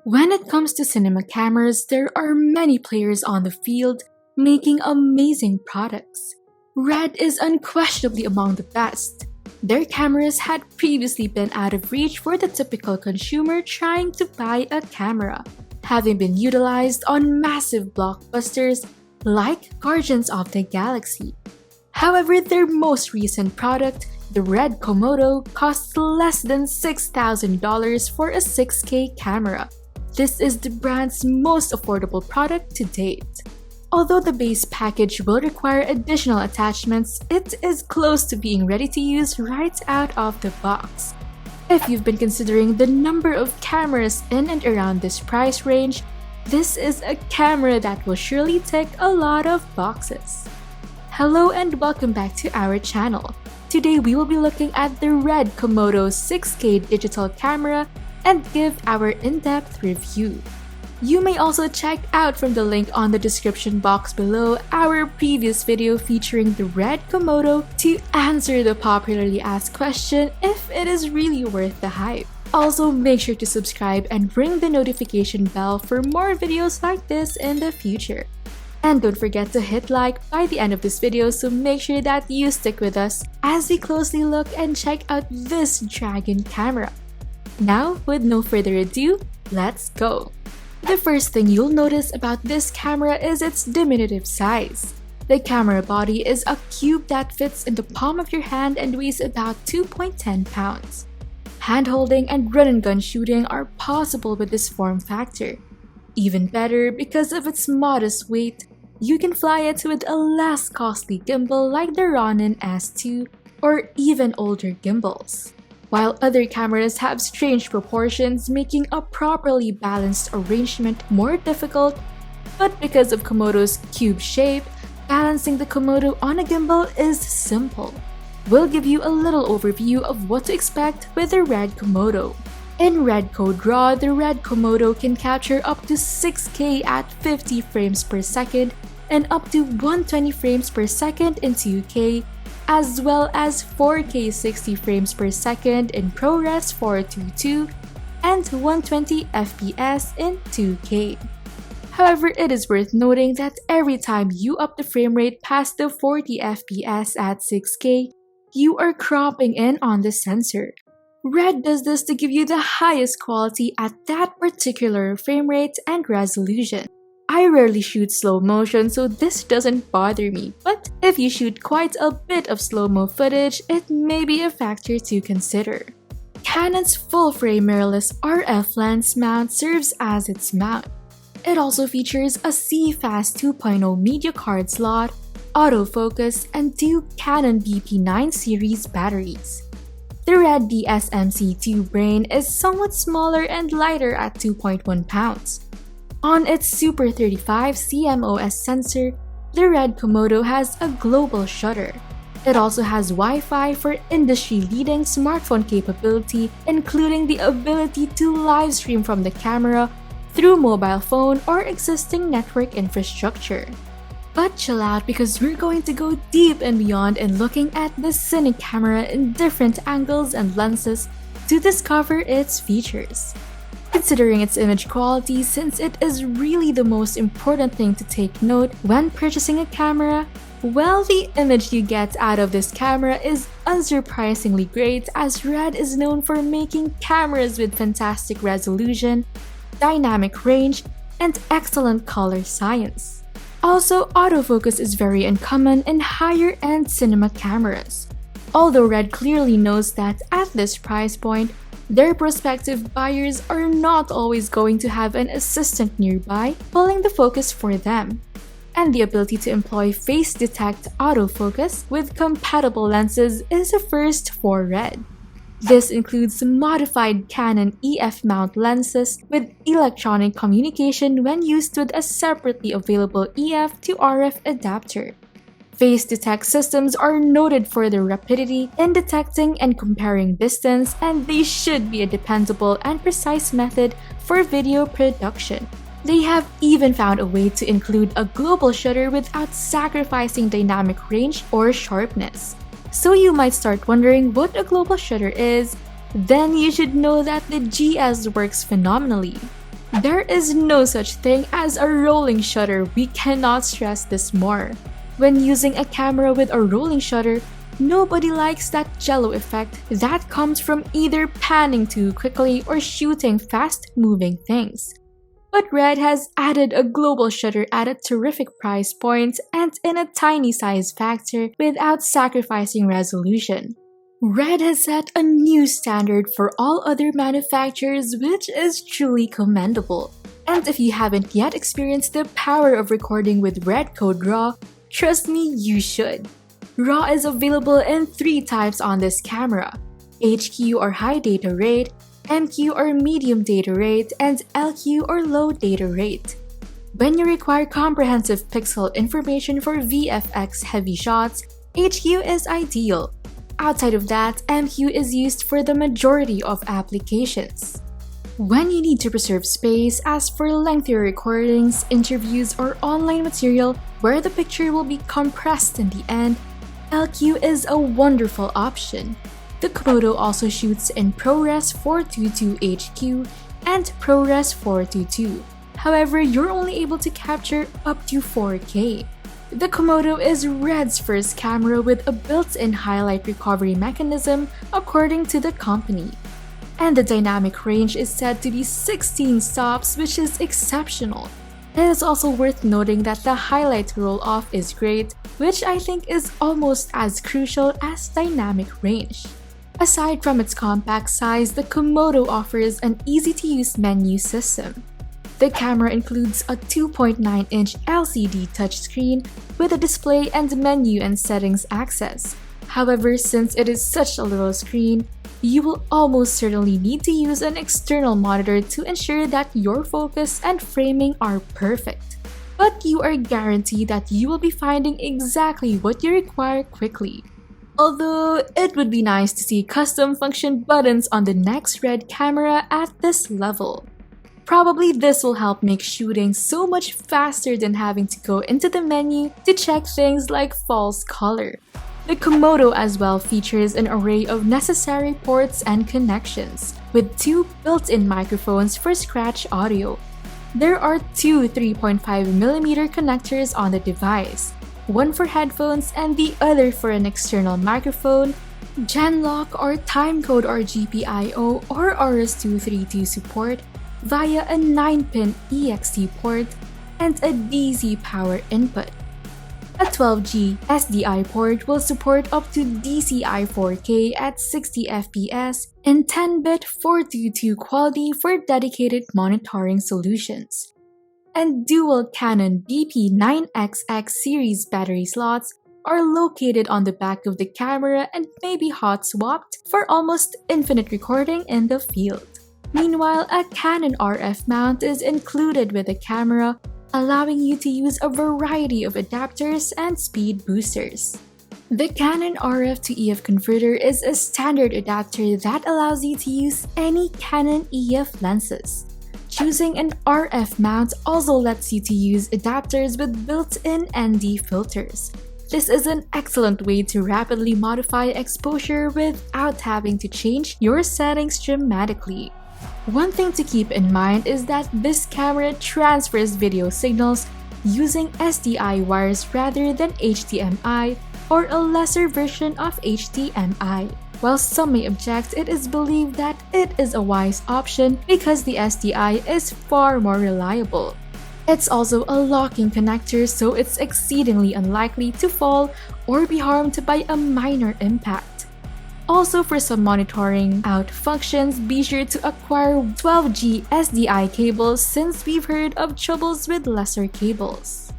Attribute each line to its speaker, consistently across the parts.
Speaker 1: When it comes to cinema cameras, there are many players on the field making amazing products. Red is unquestionably among the best. Their cameras had previously been out of reach for the typical consumer trying to buy a camera, having been utilized on massive blockbusters like Guardians of the Galaxy. However, their most recent product, the Red Komodo, costs less than $6,000 for a 6K camera. This is the brand's most affordable product to date. Although the base package will require additional attachments, it is close to being ready to use right out of the box. If you've been considering the number of cameras in and around this price range, this is a camera that will surely tick a lot of boxes. Hello and welcome back to our channel. Today we will be looking at the Red Komodo 6K digital camera and give our in-depth review. You may also check out from the link on the description box below our previous video featuring the Red Komodo to answer the popularly asked question if it is really worth the hype. Also, make sure to subscribe and ring the notification bell for more videos like this in the future. And don't forget to hit like by the end of this video, so make sure that you stick with us as we closely look and check out this dragon camera. Now, with no further ado, let's go! The first thing you'll notice about this camera is its diminutive size. The camera body is a cube that fits in the palm of your hand and weighs about 2.10 pounds. Hand-holding and run-and-gun shooting are possible with this form factor. Even better, because of its modest weight, you can fly it with a less costly gimbal like the Ronin S2 or even older gimbals. While other cameras have strange proportions, making a properly balanced arrangement more difficult, but because of Komodo's cube shape, balancing the Komodo on a gimbal is simple. We'll give you a little overview of what to expect with the Red Komodo. In Red Code RAW, the Red Komodo can capture up to 6K at 50 frames per second and up to 120 frames per second in 2K, as well as 4K 60 frames per second in ProRes 422 and 120 FPS in 2K. However, it is worth noting that every time you up the frame rate past the 40 FPS at 6K, you are cropping in on the sensor. Red does this to give you the highest quality at that particular frame rate and resolution. I rarely shoot slow motion, so this doesn't bother me, but if you shoot quite a bit of slow-mo footage, it may be a factor to consider. Canon's full-frame mirrorless RF lens mount serves as its mount. It also features a CFast 2.0 media card slot, autofocus, and two Canon BP9 series batteries. The Red DSMC2 brain is somewhat smaller and lighter at 2.1 pounds. On its Super 35 CMOS sensor, the Red Komodo has a global shutter. It also has Wi-Fi for industry-leading smartphone capability, including the ability to live stream from the camera through mobile phone or existing network infrastructure. But chill out, because we're going to go deep and beyond in looking at the Cine camera in different angles and lenses to discover its features. Considering its image quality, since it is really the most important thing to take note when purchasing a camera, well, the image you get out of this camera is unsurprisingly great, as Red is known for making cameras with fantastic resolution, dynamic range, and excellent color science. Also, autofocus is very uncommon in higher-end cinema cameras. Although Red clearly knows that at this price point, their prospective buyers are not always going to have an assistant nearby pulling the focus for them. And the ability to employ face detect autofocus with compatible lenses is a first for Red. This includes modified Canon EF mount lenses with electronic communication when used with a separately available EF to RF adapter. Face detect systems are noted for their rapidity in detecting and comparing distance, and they should be a dependable and precise method for video production. They have even found a way to include a global shutter without sacrificing dynamic range or sharpness. So you might start wondering what a global shutter is, then you should know that the GS works phenomenally. There is no such thing as a rolling shutter, we cannot stress this more. When using a camera with a rolling shutter, nobody likes that jello effect that comes from either panning too quickly or shooting fast-moving things. But Red has added a global shutter at a terrific price point and in a tiny size factor without sacrificing resolution. Red has set a new standard for all other manufacturers, which is truly commendable. And if you haven't yet experienced the power of recording with Red Code RAW, trust me, you should. RAW is available in 3 types on this camera: HQ or high data rate, MQ or medium data rate, and LQ or low data rate. When you require comprehensive pixel information for VFX heavy shots, HQ is ideal. Outside of that, MQ is used for the majority of applications. When you need to preserve space, as for lengthier recordings, interviews, or online material where the picture will be compressed in the end, LQ is a wonderful option. The Komodo also shoots in ProRes 422 HQ and ProRes 422. However, you're only able to capture up to 4K. The Komodo is Red's first camera with a built-in highlight recovery mechanism according to the company. And the dynamic range is said to be 16 stops, which is exceptional. It is also worth noting that the highlight roll-off is great, which I think is almost as crucial as dynamic range. Aside from its compact size, the Komodo offers an easy-to-use menu system. The camera includes a 2.9-inch LCD touchscreen with a display and menu and settings access. However, since it is such a little screen, you will almost certainly need to use an external monitor to ensure that your focus and framing are perfect. But you are guaranteed that you will be finding exactly what you require quickly. Although, it would be nice to see custom function buttons on the next Red camera at this level. Probably this will help make shooting so much faster than having to go into the menu to check things like false color. The Komodo as well features an array of necessary ports and connections, with 2 built-in microphones for scratch audio. There are 2 3.5mm connectors on the device, one for headphones and the other for an external microphone, Genlock or timecode or GPIO or RS-232 support via a 9-pin EXT port and a DC power input. A 12G SDI port will support up to DCI 4K at 60 FPS in 10-bit 422 quality for dedicated monitoring solutions. And dual Canon BP9XX series battery slots are located on the back of the camera and may be hot swapped for almost infinite recording in the field. Meanwhile, a Canon RF mount is included with the camera, allowing you to use a variety of adapters and speed boosters. The Canon RF to EF converter is a standard adapter that allows you to use any Canon EF lenses. Choosing an RF mount also lets you to use adapters with built-in ND filters. This is an excellent way to rapidly modify exposure without having to change your settings dramatically. One thing to keep in mind is that this camera transfers video signals using SDI wires rather than HDMI or a lesser version of HDMI. While some may object, it is believed that it is a wise option because the SDI is far more reliable. It's also a locking connector, so it's exceedingly unlikely to fall or be harmed by a minor impact. Also, for some monitoring out functions, be sure to acquire 12G SDI cables since we've heard of troubles with lesser cables.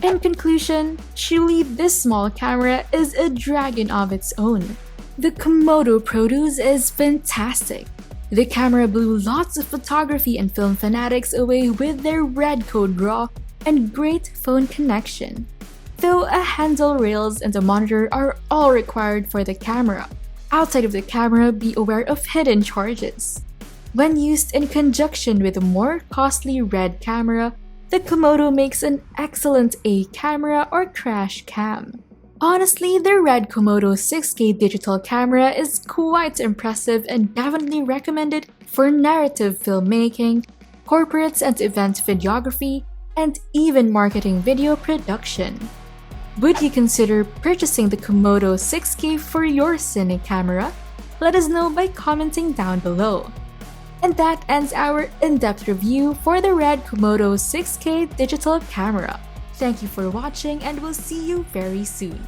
Speaker 1: In conclusion, truly this small camera is a dragon of its own. The Komodo Produce is fantastic. The camera blew lots of photography and film fanatics away with their Red Code RAW and great phone connection. Though a handle, rails, and a monitor are all required for the camera. Outside of the camera, be aware of hidden charges. When used in conjunction with a more costly Red camera, the Komodo makes an excellent A camera or crash cam. Honestly, the Red Komodo 6K digital camera is quite impressive and definitely recommended for narrative filmmaking, corporates and event videography, and even marketing video production. Would you consider purchasing the Komodo 6K for your cine camera? Let us know by commenting down below. And that ends our in-depth review for the Red Komodo 6K digital camera. Thank you for watching and we'll see you very soon.